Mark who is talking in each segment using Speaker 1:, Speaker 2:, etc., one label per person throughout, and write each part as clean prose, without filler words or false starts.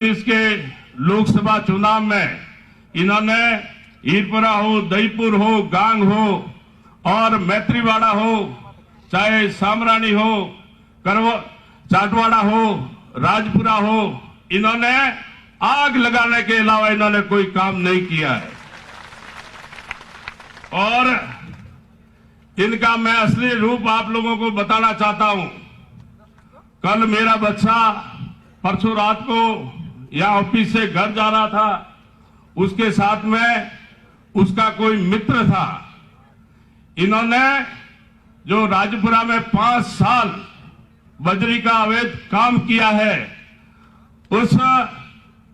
Speaker 1: इसके लोकसभा चुनाव में इन्होंने हीरपुरा हो, दहीपुर हो, गांग हो और मैत्रीवाड़ा हो, चाहे सामरानी हो, चाटवाड़ा हो, राजपुरा हो, इन्होंने आग लगाने के अलावा इन्होंने कोई काम नहीं किया है। और इनका मैं असली रूप आप लोगों को बताना चाहता हूं। कल मेरा बच्चा परसों रात को या ऑफिस से घर जा रहा था, उसके साथ में उसका कोई मित्र था। इन्होंने जो राजपुरा में 5 साल बजरी का अवैध काम किया है, उस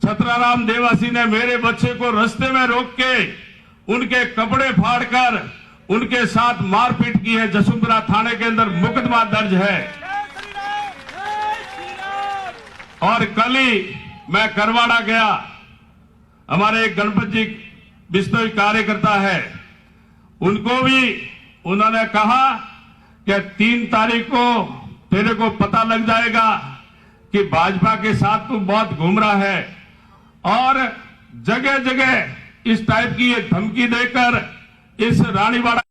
Speaker 1: छत्राराम देवासी ने मेरे बच्चे को रास्ते में रोक के उनके कपड़े फाड़कर उनके साथ मारपीट की है। जसुंधरा थाने के अंदर मुकदमा दर्ज है। और कल ही मैं करवाड़ा गया, हमारे एक गणपत जी बिश्नोई कार्यकर्ता है, उनको भी उन्होंने कहा कि 3 तारीख को तेरे को पता लग जाएगा कि भाजपा के साथ तू बहुत घूम रहा है। और जगह जगह इस टाइप की ये धमकी देकर इस रानीवाड़ा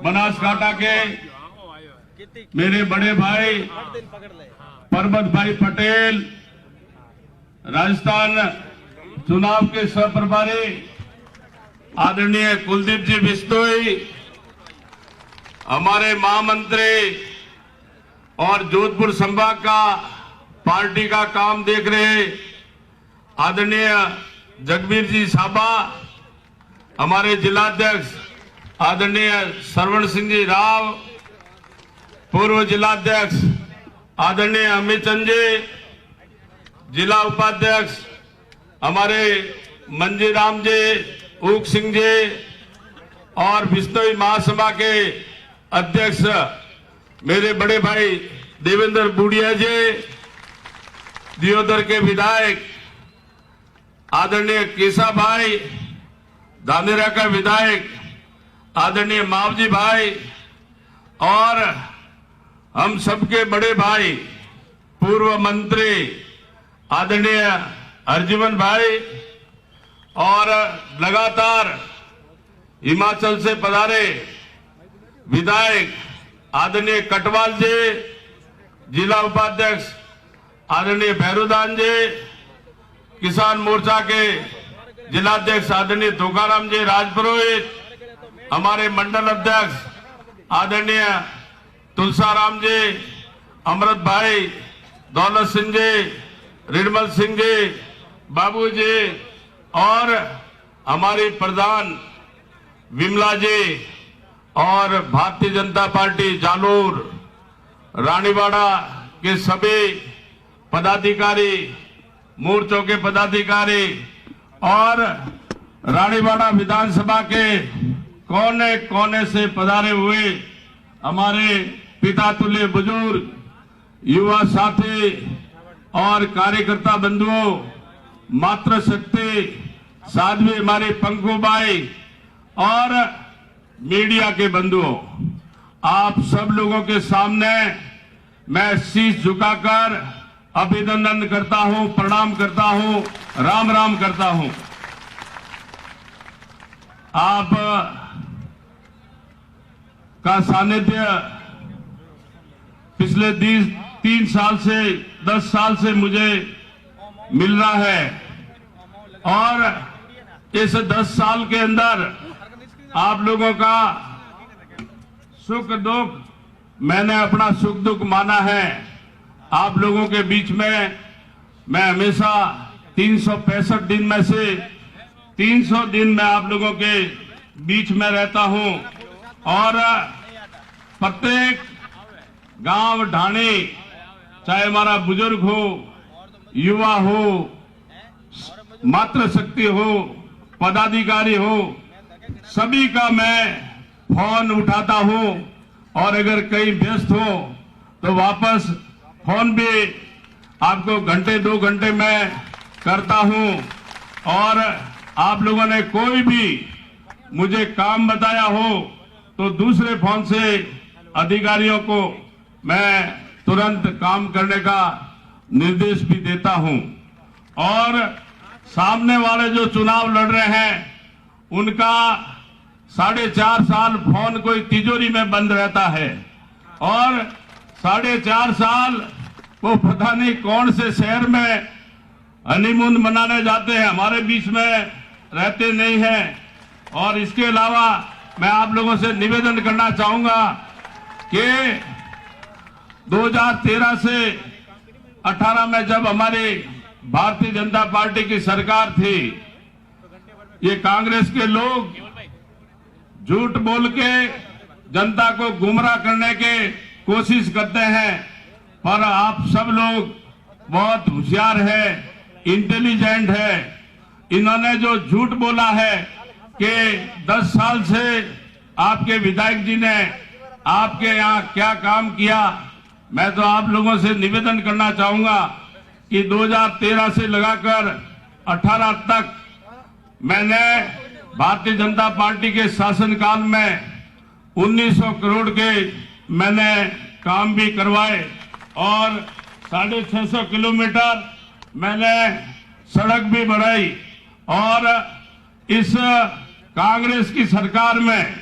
Speaker 1: बनासकांठा के मेरे बड़े भाई परबत भाई पटेल, राजस्थान चुनाव के सह प्रभारी आदरणीय कुलदीप जी बिश्नोई, हमारे महामंत्री और जोधपुर संभाग का पार्टी का काम देख रहे आदरणीय जगबीर जी साबा, हमारे जिलाध्यक्ष आदरणीय श्रवण सिंह जी राव, पूर्व जिलाध्यक्ष आदरणीय अमित चंद जी, जिला उपाध्यक्ष हमारे मंजीराम जी, ऊक सिंह जी, और बिश्नोई महासभा के अध्यक्ष मेरे बड़े भाई देवेंद्र बूढ़िया जी, दियोदर के विधायक आदरणीय केशा भाई, धानेरा का विधायक आदरणीय मावजी भाई, और हम सबके बड़े भाई पूर्व मंत्री आदरणीय हरजीवन भाई, और लगातार हिमाचल से पधारे विधायक आदरणीय कटवाल जी, जिला उपाध्यक्ष आदरणीय भैरुदान जी, किसान मोर्चा के जिलाध्यक्ष आदरणीय तुकाराम जी राजपुरोहित, हमारे मंडल अध्यक्ष आदरणीय तुलसाराम जी, अमृत भाई, दौलत सिंह जी, रिडमल सिंह जी, बाबू जी, और हमारी प्रधान विमला जी, और भारतीय जनता पार्टी जालोर रानीवाड़ा के सभी पदाधिकारी, मोर्चों के पदाधिकारी, और रानीवाड़ा विधानसभा के कोने कोने से पधारे हुए हमारे पिता तुल्य बुजुर्ग, युवा साथी और कार्यकर्ता बंधुओं, मातृशक्ति साध्वी हमारे पंकुबाई, और मीडिया के बंधुओं, आप सब लोगों के सामने मैं शीश झुकाकर अभिनंदन करता हूं, प्रणाम करता हूं, राम राम करता हूं। आप का सानिध्य पिछले 3 साल से 10 साल से मुझे मिल रहा है, और इस 10 साल के अंदर आप लोगों का सुख दुख, मैंने अपना सुख दुख माना है। आप लोगों के बीच में मैं हमेशा 365 दिन में से 300 दिन में आप लोगों के बीच में रहता हूं, और प्रत्येक गांव ढाणी, चाहे हमारा बुजुर्ग हो, युवा हो, मातृशक्ति हो, पदाधिकारी हो, सभी का मैं फोन उठाता हूं, और अगर कहीं व्यस्त हो तो वापस फोन भी आपको घंटे 2 घंटे में करता हूं। और आप लोगों ने कोई भी मुझे काम बताया हो तो दूसरे फोन से अधिकारियों को मैं तुरंत काम करने का निर्देश भी देता हूं। और सामने वाले जो चुनाव लड़ रहे हैं उनका 4.5 साल फोन कोई तिजोरी में बंद रहता है और 4.5 साल वो पता नहीं कौन से शहर में हनीमून मनाने जाते हैं, हमारे बीच में रहते नहीं हैं। और इसके अलावा मैं आप लोगों से निवेदन करना चाहूंगा कि 2013 से 18 में जब हमारी भारतीय जनता पार्टी की सरकार थी, ये कांग्रेस के लोग झूठ बोल के जनता को गुमराह करने की कोशिश करते हैं, पर आप सब लोग बहुत होशियार है, इंटेलिजेंट है। इन्होंने जो झूठ बोला है कि 10 साल से आपके विधायक जी ने आपके यहाँ क्या काम किया, मैं तो आप लोगों से निवेदन करना चाहूंगा कि 2013 से लगाकर 18 तक मैंने भारतीय जनता पार्टी के शासनकाल में 1900 करोड़ के मैंने काम भी करवाए और 650 किलोमीटर मैंने सड़क भी बढ़ाई। और इस कांग्रेस की सरकार में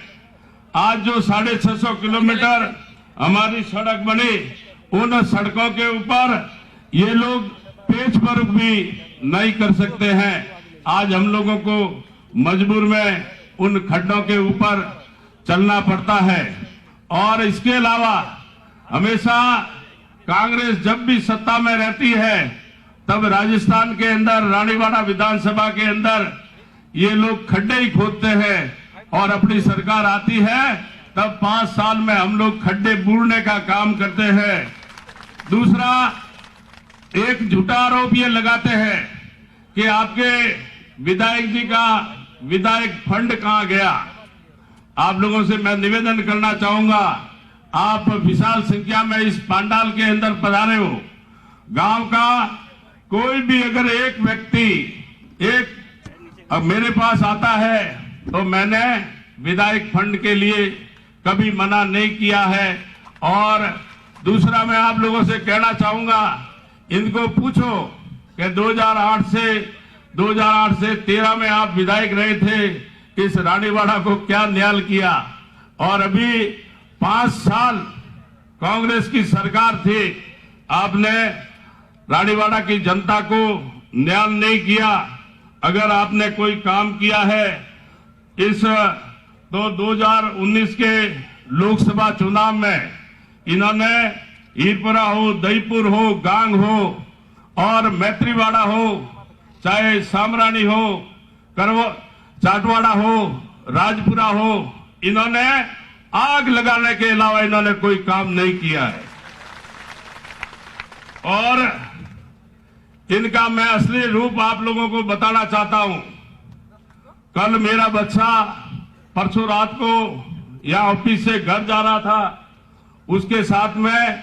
Speaker 1: आज जो 650 किलोमीटर हमारी सड़क बनी, उन सड़कों के ऊपर ये लोग पेच वर्क भी नहीं कर सकते हैं। आज हम लोगों को मजबूर में उन खड्डों के ऊपर चलना पड़ता है। और इसके अलावा हमेशा कांग्रेस जब भी सत्ता में रहती है तब राजस्थान के अंदर रानीवाड़ा विधानसभा के अंदर ये लोग खड्डे ही खोदते हैं और अपनी सरकार आती है तब 5 साल में हम लोग खड्डे बूढ़ने का काम करते हैं। दूसरा, एक झूठा आरोप ये लगाते हैं कि आपके विधायक जी का विधायक फंड कहां गया। आप लोगों से मैं निवेदन करना चाहूंगा, आप विशाल संख्या में इस पंडाल के अंदर पधारे हो, गांव का कोई भी अगर एक व्यक्ति अब मेरे पास आता है तो मैंने विधायक फंड के लिए कभी मना नहीं किया है। और दूसरा, मैं आप लोगों से कहना चाहूंगा, इनको पूछो कि 2008 से 13 में आप विधायक रहे थे, इस रानीवाड़ा को क्या न्याय किया। और अभी 5 साल कांग्रेस की सरकार थी, आपने रानीवाड़ा की जनता को न्याय नहीं किया। अगर आपने कोई काम किया है इस तो 2019 के लोकसभा चुनाव में इन्होंने हीरपुरा हो, दहीपुर हो, गांग हो और मैत्रीवाड़ा हो, चाहे सामरानी हो, चाटवाड़ा हो, राजपुरा हो, इन्होंने आग लगाने के अलावा इन्होंने कोई काम नहीं किया है। और इनका मैं असली रूप आप लोगों को बताना चाहता हूं। कल मेरा बच्चा परसों रात को यहां ऑफिस से घर जा रहा था, उसके साथ में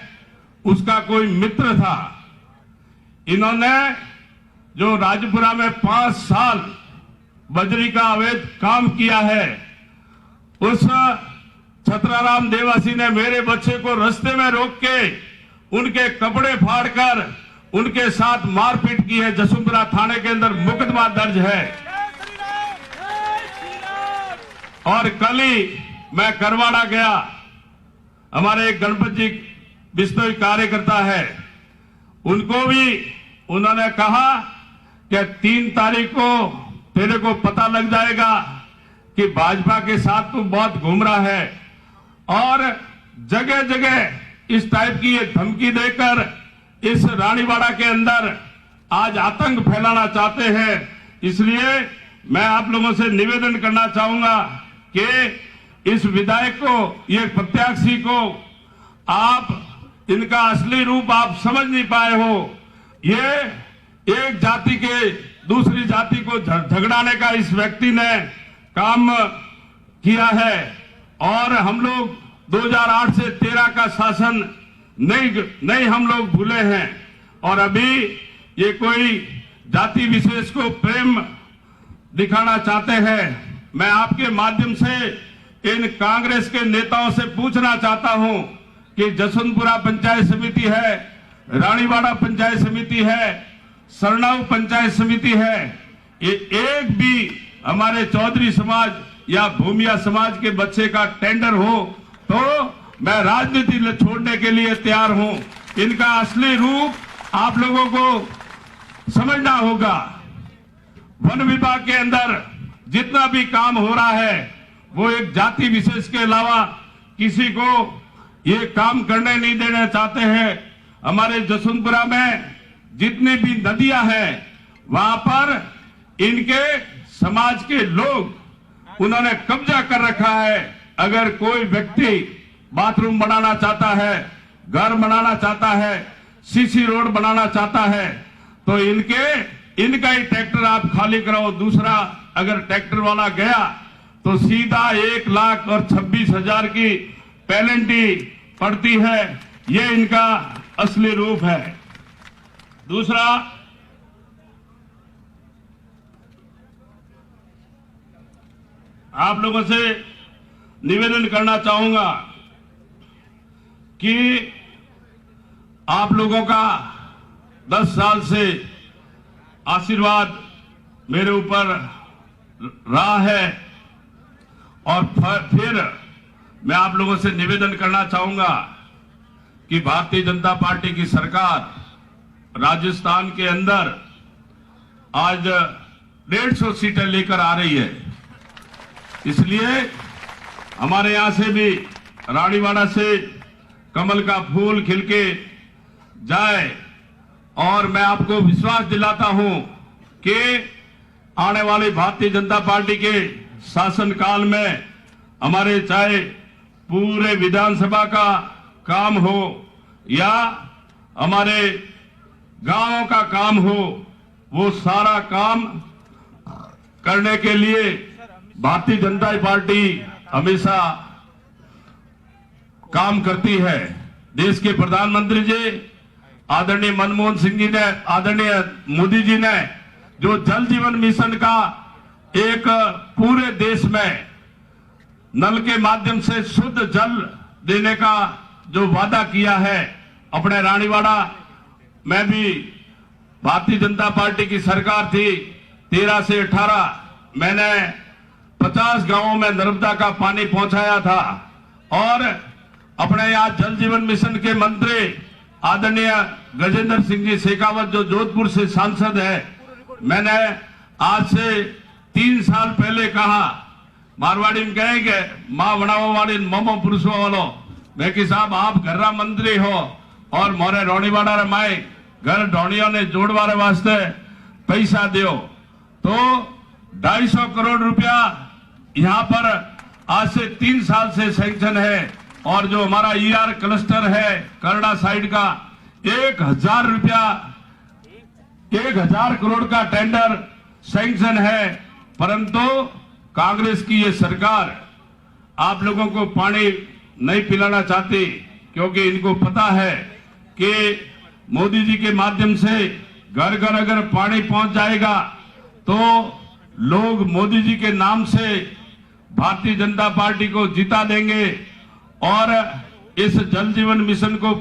Speaker 1: उसका कोई मित्र था। इन्होंने जो राजपुरा में 5 साल बजरी का अवैध काम किया है, उस छत्राराम देवासी ने मेरे बच्चे को रास्ते में रोक के उनके कपड़े फाड़कर उनके साथ मारपीट की है। जसुंधरा थाने के अंदर मुकदमा दर्ज है। और कल ही मैं करवाड़ा गया, हमारे एक गणपत जी बिश्नोई कार्यकर्ता है, उनको भी उन्होंने कहा कि 3 तारीख को तेरे को पता लग जाएगा कि भाजपा के साथ तू बहुत घूम रहा है। और जगह जगह इस टाइप की ये धमकी देकर इस रानीवाड़ा के अंदर आज आतंक फैलाना चाहते हैं। इसलिए मैं आप लोगों से निवेदन करना चाहूंगा कि इस विधायक को, ये प्रत्याशी को, आप इनका असली रूप आप समझ नहीं पाए हो। ये एक जाति के दूसरी जाति को झगड़ाने का इस व्यक्ति ने काम किया है। और हम लोग 2008 से 13 का शासन नहीं हम लोग भूले हैं। और अभी ये कोई जाति विशेष को प्रेम दिखाना चाहते हैं। मैं आपके माध्यम से इन कांग्रेस के नेताओं से पूछना चाहता हूं कि जसवंतपुरा पंचायत समिति है, रानीवाड़ा पंचायत समिति है, सरनाऊ पंचायत समिति है, ये एक भी हमारे चौधरी समाज या भूमिया समाज के बच्चे का टेंडर हो तो मैं राजनीति छोड़ने के लिए तैयार हूं। इनका असली रूप आप लोगों को समझना होगा। वन विभाग के अंदर जितना भी काम हो रहा है वो एक जाति विशेष के अलावा किसी को ये काम करने नहीं देना चाहते हैं। हमारे जसवंतपुरा में जितनी भी नदियां हैं वहां पर इनके समाज के लोग उन्होंने कब्जा कर रखा है। अगर कोई व्यक्ति बाथरूम बनाना चाहता है, घर बनाना चाहता है, सीसी रोड बनाना चाहता है तो इनका ही ट्रैक्टर आप खाली कराओ। दूसरा अगर ट्रैक्टर वाला गया तो सीधा 1,26,000 की पेनल्टी पड़ती है। ये इनका असली रूप है। दूसरा, आप लोगों से निवेदन करना चाहूंगा कि आप लोगों का 10 साल से आशीर्वाद मेरे ऊपर रहा है और फिर मैं आप लोगों से निवेदन करना चाहूंगा कि भारतीय जनता पार्टी की सरकार राजस्थान के अंदर आज 150 सीटें लेकर आ रही है। इसलिए हमारे यहां से भी रानीवाड़ा से कमल का फूल खिलके जाए और मैं आपको विश्वास दिलाता हूं कि आने वाली भारतीय जनता पार्टी के शासनकाल में हमारे चाहे पूरे विधानसभा का काम हो या हमारे गांवों का काम हो, वो सारा काम करने के लिए भारतीय जनता पार्टी हमेशा काम करती है। देश के प्रधानमंत्री जी आदरणीय मनमोहन सिंह जी ने, आदरणीय मोदी जी ने जो जल जीवन मिशन का एक पूरे देश में नल के माध्यम से शुद्ध जल देने का जो वादा किया है, अपने रानीवाड़ा में भी भारतीय जनता पार्टी की सरकार थी 13 से 18 मैंने 50 गांवों में नर्मदा का पानी पहुंचाया था और अपने यहाँ जल जीवन मिशन के मंत्री आदरणीय गजेंद्र सिंह जी शेखावत जो जोधपुर से सांसद है, मैंने आज से 3 साल पहले कहा, मारवाड़ी में कहेंगे माँ बनावा वाली मोमो पुरुषों वालों, मैं कि साहब आप घर्रा मंत्री हो और मोरे रोनीवाड़ा रे माए घर ढोनियों ने जोड़वारे वास्ते पैसा दियो तो 250 करोड़ रुपया यहाँ पर आज से 3 साल से सैंक्शन है और जो हमारा ईआर क्लस्टर है करड़ा साइड का 1,000 रुपया 1,000 करोड़ का टेंडर सैंक्शन है। परंतु कांग्रेस की ये सरकार आप लोगों को पानी नहीं पिलाना चाहती क्योंकि इनको पता है कि मोदी जी के माध्यम से घर घर अगर पानी पहुंच जाएगा तो लोग मोदी जी के नाम से भारतीय जनता पार्टी को जिता देंगे और इस जल जीवन मिशन को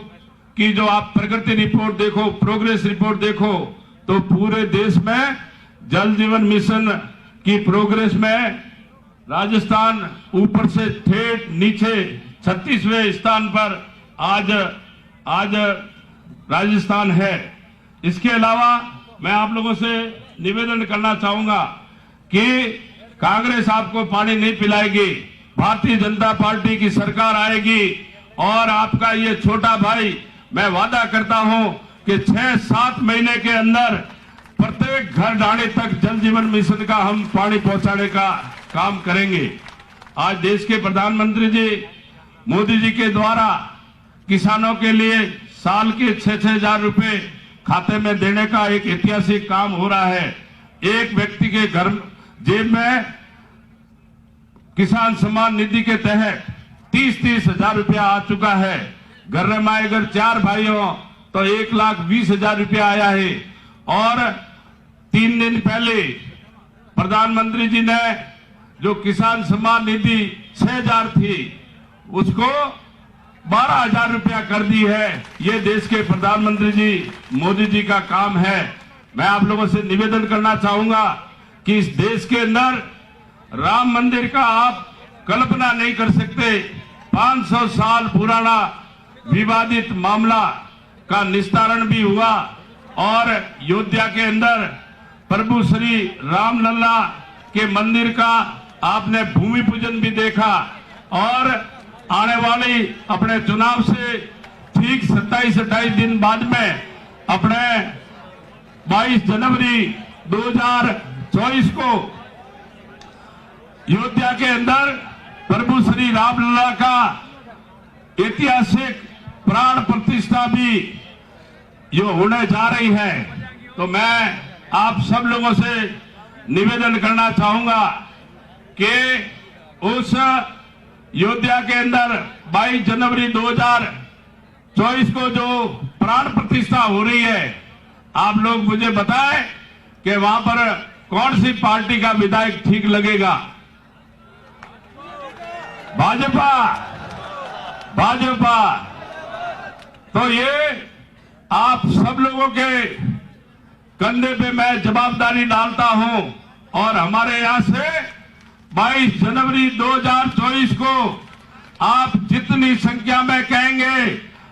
Speaker 1: की जो आप प्रगति रिपोर्ट देखो, प्रोग्रेस रिपोर्ट देखो तो पूरे देश में जल जीवन मिशन की प्रोग्रेस में राजस्थान ऊपर से ठेठ नीचे 36वें स्थान पर आज राजस्थान है। इसके अलावा मैं आप लोगों से निवेदन करना चाहूंगा कि कांग्रेस आपको पानी नहीं पिलाएगी, भारतीय जनता पार्टी की सरकार आएगी और आपका ये छोटा भाई मैं वादा करता हूं कि 6-7 महीने के अंदर प्रत्येक घर डाणी तक जल जीवन मिशन का हम पानी पहुंचाने का काम करेंगे। आज देश के प्रधानमंत्री जी मोदी जी के द्वारा किसानों के लिए साल के 6,000 रुपए खाते में देने का एक ऐतिहासिक काम हो रहा है। एक व्यक्ति के घर जेब में किसान सम्मान निधि के तहत 30-30 हजार रुपया आ चुका है। घर में अगर 4 भाई हो तो 1,20,000 रुपया आया है और 3 दिन पहले प्रधानमंत्री जी ने जो किसान सम्मान निधि 6,000 थी उसको 12,000 रुपया कर दी है। ये देश के प्रधानमंत्री जी मोदी जी का काम है। मैं आप लोगों से निवेदन करना चाहूंगा कि इस देश के अंदर राम मंदिर का आप कल्पना नहीं कर सकते। 500 साल पुराना विवादित मामला का निस्तारण भी हुआ और अयोध्या के अंदर प्रभु श्री रामलला के मंदिर का आपने भूमि पूजन भी देखा और आने वाली अपने चुनाव से ठीक 27-28 दिन बाद में अपने 22 जनवरी 2024 को अयोध्या के अंदर प्रभु श्री रामलला का ऐतिहासिक प्राण प्रतिष्ठा भी जो होने जा रही है। तो मैं आप सब लोगों से निवेदन करना चाहूंगा कि उस अयोध्या के अंदर 22 जनवरी 2024 को जो प्राण प्रतिष्ठा हो रही है, आप लोग मुझे बताएं कि वहां पर कौन सी पार्टी का विधायक ठीक लगेगा। भाजपा, भाजपा। तो ये आप सब लोगों के कंधे पे मैं जवाबदारी डालता हूं और हमारे यहां से 22 जनवरी 2024 को आप जितनी संख्या में कहेंगे,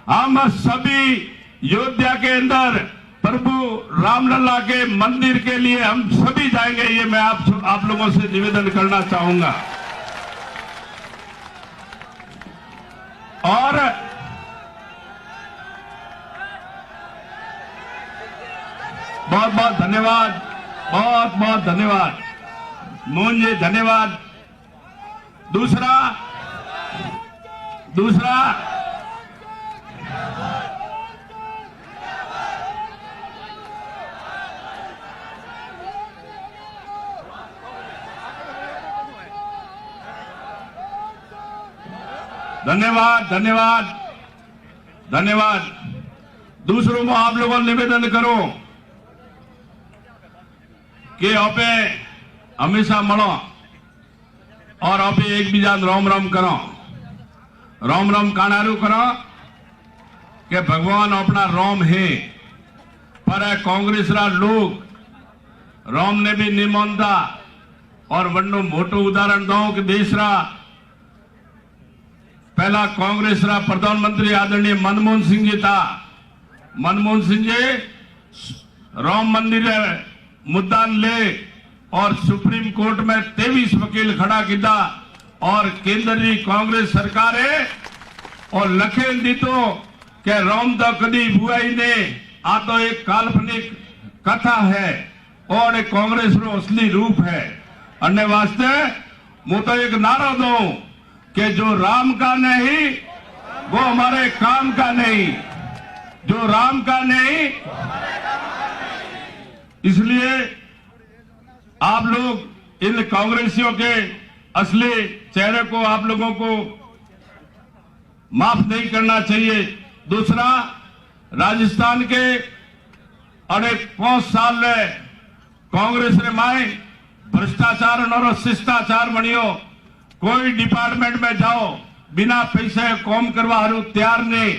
Speaker 1: हम सभी अयोध्या के अंदर प्रभु रामलला के मंदिर के लिए हम सभी जाएंगे। ये मैं आप लोगों से निवेदन करना चाहूंगा। और बहुत बहुत धन्यवाद, बहुत बहुत धन्यवाद मोहन जी, धन्यवाद। दूसरा धन्यवाद, धन्यवाद, धन्यवाद। दूसरों को आप लोगों निवेदन करो कि आपे हमेशा मलो और आपे एक बीजा रोम रोम करो। रोम रोम कानारू करो कि भगवान अपना रोम है, पर कांग्रेस रा लोग रोम ने भी नहीं मानता। और वन्नो मोटो उदाहरण दो कि देश रा पहला कांग्रेस रा प्रधानमंत्री आदरणीय मनमोहन सिंह जी था। मनमोहन सिंह जी राम मंदिर मुद्दा ले और सुप्रीम कोर्ट में 23 वकील खड़ा किया और केंद्र की कांग्रेस सरकार है और लखेन दी तो कि राम तो कभी हुआ ही नहीं, आ तो एक काल्पनिक कथा है और कांग्रेस रो असली रूप है। अन्य वास्ते मैं तो एक नारा दूं कि जो राम का नहीं वो हमारे काम का नहीं, जो राम का नहीं। इसलिए आप लोग इन कांग्रेसियों के असली चेहरे को आप लोगों को माफ नहीं करना चाहिए। दूसरा, राजस्थान के अनेक 5 साल में कांग्रेस ने माए भ्रष्टाचार और शिष्टाचार बनियो। कोई डिपार्टमेंट में जाओ बिना पैसे कॉम करवा तैयार नहीं।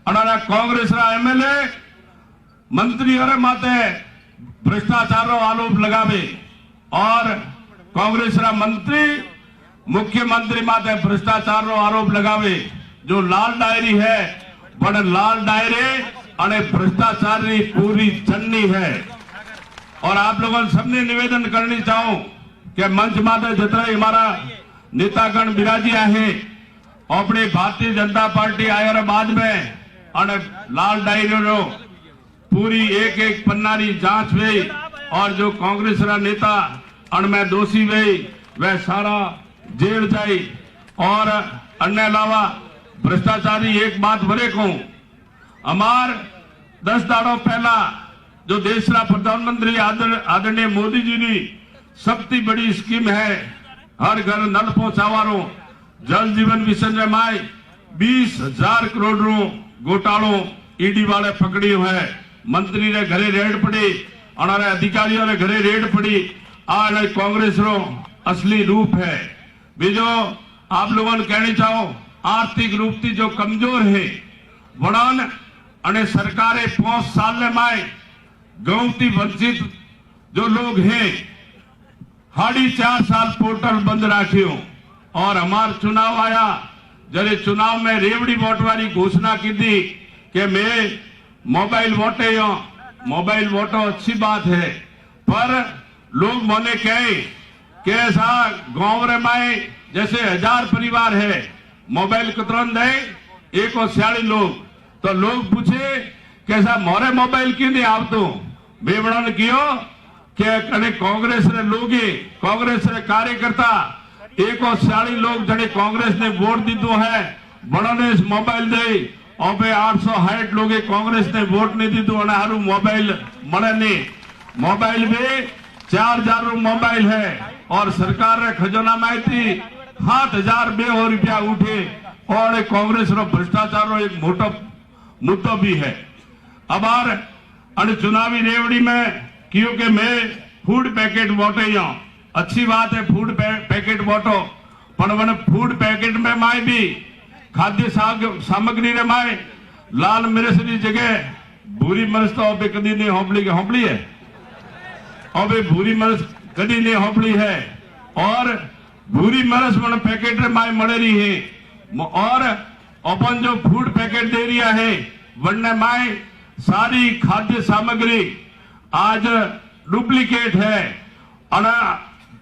Speaker 1: अनारा कांग्रेस रा एमएलए मंत्री और माते भ्रष्टाचार आरोप लगावे और कांग्रेस रा मंत्री मुख्यमंत्री माते भ्रष्टाचार आरोप लगावे। जो लाल डायरी है बड़े लाल डायरे और भ्रष्टाचार की पूरी चन्नी है। और आप लोगों ने सबने निवेदन करनी चाहूं कि मंच माते जितना हमारा नेतागण विराजिया है अपनी भारतीय जनता पार्टी आया बाद में और लाल डायरी पूरी एक एक पन्ना की जांच हुई और जो कांग्रेस रा नेता अनमें दोषी हुई वह सारा जेल जाई। और अन्य अलावा भ्रष्टाचारी एक बात बड़े कहूं, हमार 10 दाड़ों पहला जो देश रा प्रधानमंत्री आदरणीय मोदी जी की सबसे बड़ी स्कीम है हर घर नल पहुंचावारो जल जीवन मिशन में 20,000 करोड़ रो घोटालो ईडी वाले पकड़ी है। मंत्री ने घरे रेड पड़ी और अधिकारियों ने घरे रेड पड़ी। आ कांग्रेस रो असली रूप है। बीजो आप लोगों ने कहनी चाहो आर्थिक रूप से जो कमजोर है वड़न अने सरकारे 5 साल में गांव थी वंचित जो लोग हैं 4.5 साल पोर्टल बंद राख्यो और हमार चुनाव आया जरे चुनाव में रेवड़ी वोट वाली घोषणा की थी कि मैं मोबाइल वोटे मोबाइल वोटो अच्छी बात है पर लोग मने कहे कि ऐसा गांव रे में जैसे 1000 परिवार है मोबाइल कतरन दे 140 लोग तो लोग पूछे कैसा मोरे मोबाइल क्यों नहीं आवतो बेवड़न कियो के कने कांग्रेस रे लोग कांग्रेस रे कार्यकर्ता 140 लोग जड़े कांग्रेस ने वोट दीदो है बड़ों मोबाइल दे और 860 लोग कांग्रेस ने वोट नहीं दीदो हारू मोबाइल मणे नहीं मोबाइल में 4000 मोबाइल है और सरकार रे खजाना में थी 7200 रुपया उठे और कांग्रेस रो भ्रष्टाचार रो एक मोटो मुद्दो भी है। अब अने चुनावी रेवड़ी में क्योंकि मैं फूड पैकेट वोटे अच्छी बात है फूड पैकेट वोटो पर मैंने फूड पैकेट में माए भी खाद्य सामग्री रे माए लाल मिर्च की जगह भूरी मिर्च तो अभी कदी नहीं होंपली है अभी भूरी मिर्च कदी नहीं होंपली है और भूरी मिर्च मन पैकेट रे माए मळे रही है और अपन जो फूड पैकेट दे रिया है वनने माए सारी खाद्य सामग्री आज डुप्लीकेट है और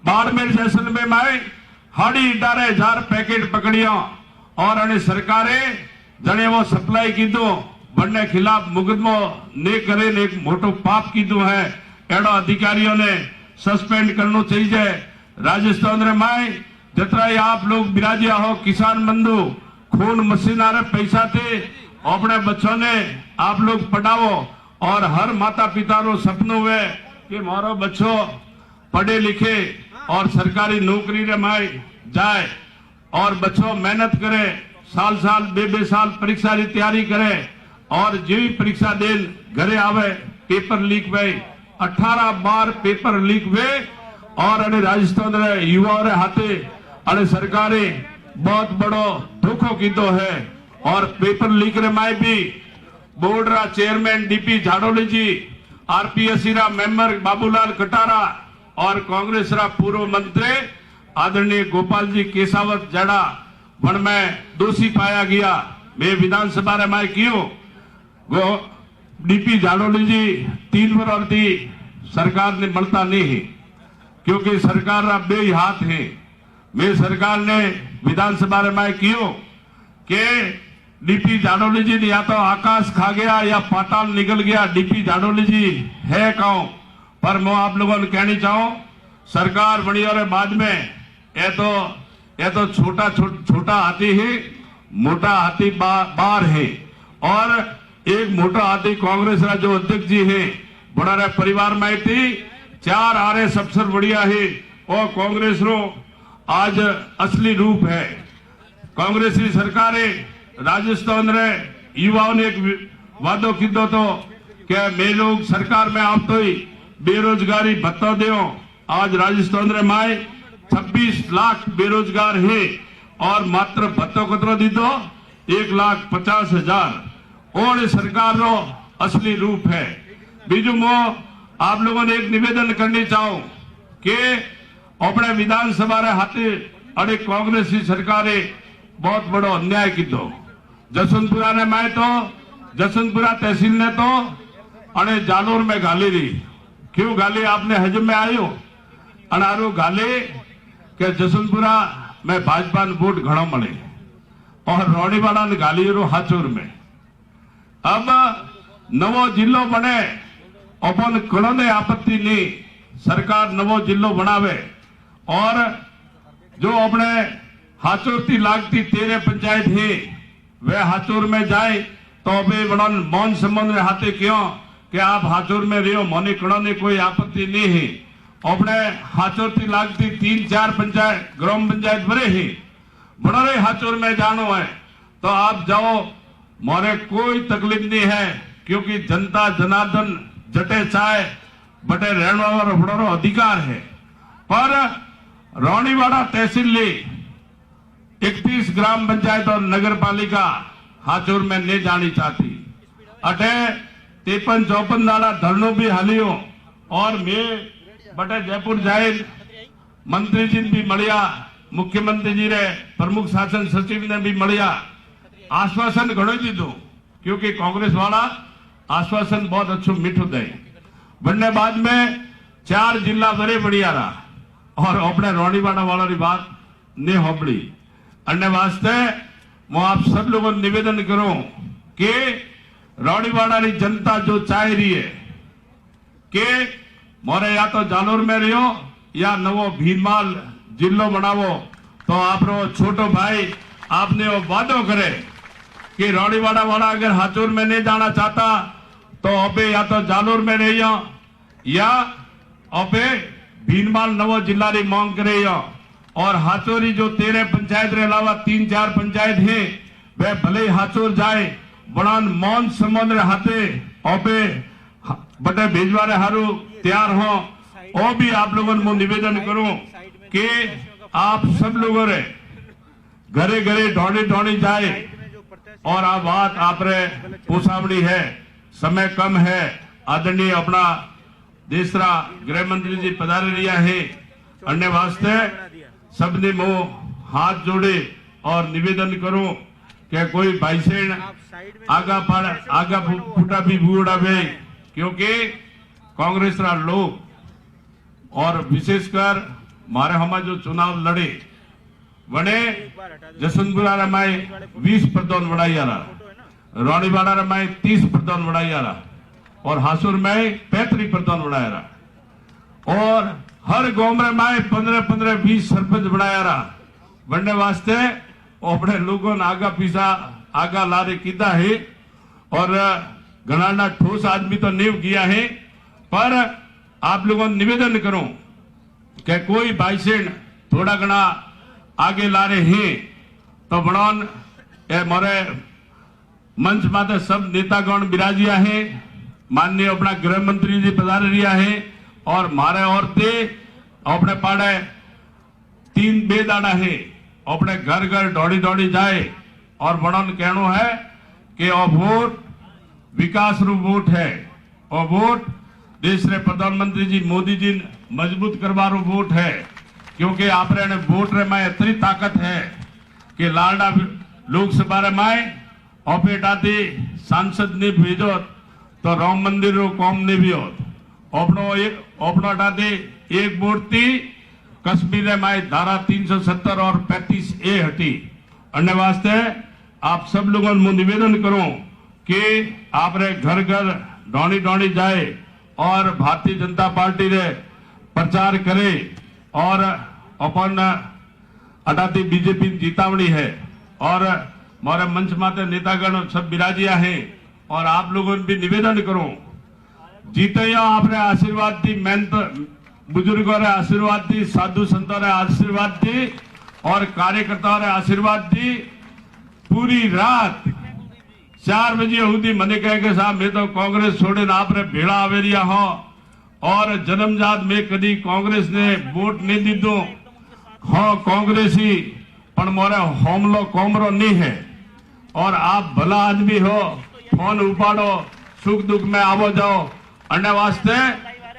Speaker 1: बाड़मेर जैसलमेर में 18,000 पैकेट पकड़िया और अने सरकारे जने वो सप्लाई कीधो बनने खिलाफ मुकदमो ने करे ने एक मोटो पाप कीधो है एडो अधिकारियों ने सस्पेंड करना चाहिए। राजस्थान रे माए जितना आप लोग बिराजिया हो किसान बंधु खून मसीना रे पैसा थे अपने बच्चों ने आप लोग पढ़ाओ और हर माता पिता रो सपनों है कि मारो बच्चों पढ़े लिखे और सरकारी नौकरी रे माए जाए और बच्चों मेहनत करे साल साल बे साल परीक्षा की तैयारी करे और जी परीक्षा देन घरे आवे पेपर लीक वे 18 बार पेपर लीक वे और अने राजस्थान रे युवाओं रे हाथे अने सरकारे बहुत बड़ो धोखो कीधो है और पेपर लीक रे माए भी बोर्ड रा चेयरमैन डीपी झाड़ोली जी आरपीएससी रा मेंबर बाबूलाल कटारा और कांग्रेस रा पूर्व मंत्री आदरणीय गोपाल जी केसावत जड़ा वन में दोषी पाया गया मैं विधानसभा रे मैं क्यों डीपी झाड़ोली जी 3 बार थी सरकार ने मिलता नहीं है क्योंकि सरकार रा बे हाथ है मैं सरकार ने विधानसभा रे मैं क्यों के डीपी झाड़ोली जी ने या तो आकाश खा गया या पाताल निकल गया डीपी झाड़ोली जी है कौन पर मैं आप लोगों ने कहनी चाहूं सरकार बनी और बाद में ये तो छोटा हाथी है मोटा हाथी बार है और एक मोटा हाथी कांग्रेस रा जो अध्यक्ष जी है बड़ा रे परिवार में थी 4 आरएस अफसर बढ़िया है और कांग्रेस रो आज असली रूप है। कांग्रेस की सरकार राजस्थान रे युवाओं ने एक वादो कीधो तो कि मैं लोग सरकार में आप तो ही बेरोजगारी भत्ता दो आज राजस्थान रे माए 26 लाख बेरोजगार है और मात्र भत्तो कतरो दीदो 1,50,000 और सरकार रो असली रूप है। बीजू मो आप लोगों ने एक निवेदन करनी चाहूं कि अपने विधानसभा रे हाथे अरे कांग्रेस की सरकारे बहुत बड़ो अन्याय कीधो जसवंतपुरा ने मैं तो जसवंतपुरा तहसील ने तो अने जालोर में गाली दी क्यों गाली आपने हजम में आयो अनारो गाली के जसवंतपुरा में भाजपा वोट घणो मळे और रोणीवाड़ा ने गाली रो हाचोर में अब नवो जिलो बने अपन कणो ने आपत्ति नहीं सरकार नवो जिलो बनावे और जो अपने हाचोर थी लागती 13 पंचायत है वे हाचोर में जाए तो अभी बड़ा मौन संबंध में हाथे क्यों कि आप हाचोर में रहो मोने कणो ने कोई आपत्ति नहीं है अपने हाचोर थी लागती 3-4 पंचायत ग्राम पंचायत भरे ही बड़ा रे हाचोर में जानो है तो आप जाओ मोरे कोई तकलीफ नहीं है क्योंकि जनता जनार्दन जटे चाहे बटे रहने वाला बड़ो अधिकार है पर रोणीवाड़ा तहसील ली 31 ग्राम पंचायत और नगर पालिका हाचोर में नहीं जानी चाहती। अटे 53-54 दाड़ा धरनो भी हालियो और मैं बटे जयपुर जाए मंत्री जी भी मलिया, मुख्यमंत्री जी रे प्रमुख शासन सचिव ने भी मलिया, आश्वासन घणो दीधो क्योंकि कांग्रेस वाला आश्वासन बहुत अच्छो मीठो दे। बनने बाद में 4 जिला बड़े बढ़िया रहा और अपने रोनीवाड़ा वाला की बात ने होबड़ी। अन्य वास्ते मैं आप सब लोगों को निवेदन करूं कि रोनीवाड़ा की जनता जो चाह रही है कि मोरे या तो जालोर में रहो या नवो भीरमाल जिलो बनावो, तो आप छोटो भाई आपने वो वादो करे कि रोनीवाड़ा वाला अगर हाचोर में नहीं जाना चाहता तो अबे या तो जालोर में रहियो या अबे भीरमाल नवो जिला की मांग करे। और हाचोरी जो 13 पंचायत के अलावा 3-4 पंचायत हैं वे भले ही हाचोर जाए बड़ान मौन समुद्र हाथे अबे बटे भेजवारे हारू तैयार हो। और भी आप लोगों को निवेदन करूं कि आप सब लोगों रे घरे घरे ढोड़ी जाए और आप बात आप रे पोसावड़ी है, समय कम है। आदरणीय अपना दूसरा गृह मंत्री जी पधारे रिया है, अन्य वास्ते सबने मुंह हाथ जोड़े और निवेदन करूं कि कोई भाईसेन आगा फूटा भी बूढ़ावे, क्योंकि कांग्रेस रा लोग और विशेषकर मारे हम जो चुनाव लड़े वने जसवंतपुरा रमाए 20 प्रधान बढ़ाई रहा, रोनीवाड़ा रमाए 30 प्रधान बढ़ाई रहा और हासुर में 35 प्रधान बढ़ाया रहा और हर गांव में माए 15-15-20 सरपंच बनाया रहा। बनने वास्ते अपने लोगों ने आगा पीछा आगा लारे कीधा है और घना ठोस आदमी तो नहीं किया है, पर आप लोगों ने निवेदन करो कि कोई भाईसेन थोड़ा घना आगे ला रहे हैं तो बनौन मोरे मंच माते सब नेतागण बिराजिया है, माननीय अपना गृह मंत्री जी पधार रिया है और मारे औरतें अपने पाड़े 3 बेदाड़ा है अपने घर घर दौड़ी जाए और बनौन कहना है कि वोट विकास रू वोट है और वोट देश रे प्रधानमंत्री जी मोदी जी मजबूत करवा रू वोट है, क्योंकि आप रे वोट रे में इतनी ताकत है कि लाडा लोकसभा रे माए ऑपेटाती सांसद ने भेजो तो राम मंदिर रो कौम ने भी हो अपनो डाटे एक वोट थी कश्मीर में धारा 370 और 35A हटी। अन्य वास्ते आप सब लोगों को निवेदन करो कि आप रे घर घर दौड़ी जाए और भारतीय जनता पार्टी रे प्रचार करे और अपन अटाती बीजेपी जीतावड़ी है और मोरे मंच माते नेतागण सब बिराजिया है और आप लोगों ने भी निवेदन करो जीते आपने आशीर्वाद दी, मेहनत बुजुर्गों ने आशीर्वाद दी, साधु संतों ने आशीर्वाद दी और कार्यकर्ताओं ने आशीर्वाद दी। पूरी रात 4 बजे हुई मने कहे कि साहब मैं तो कांग्रेस छोड़े ना आप रे भेड़ा आवेरिया हो और जन्मजात में कदी कांग्रेस ने वोट नहीं दी दो हाँ कांग्रेसी पण मोरे होमलो कोमरो नहीं है और आप भला आदमी हो, फोन उपाड़ो, सुख दुख में आवो जाओ। अन्य वास्ते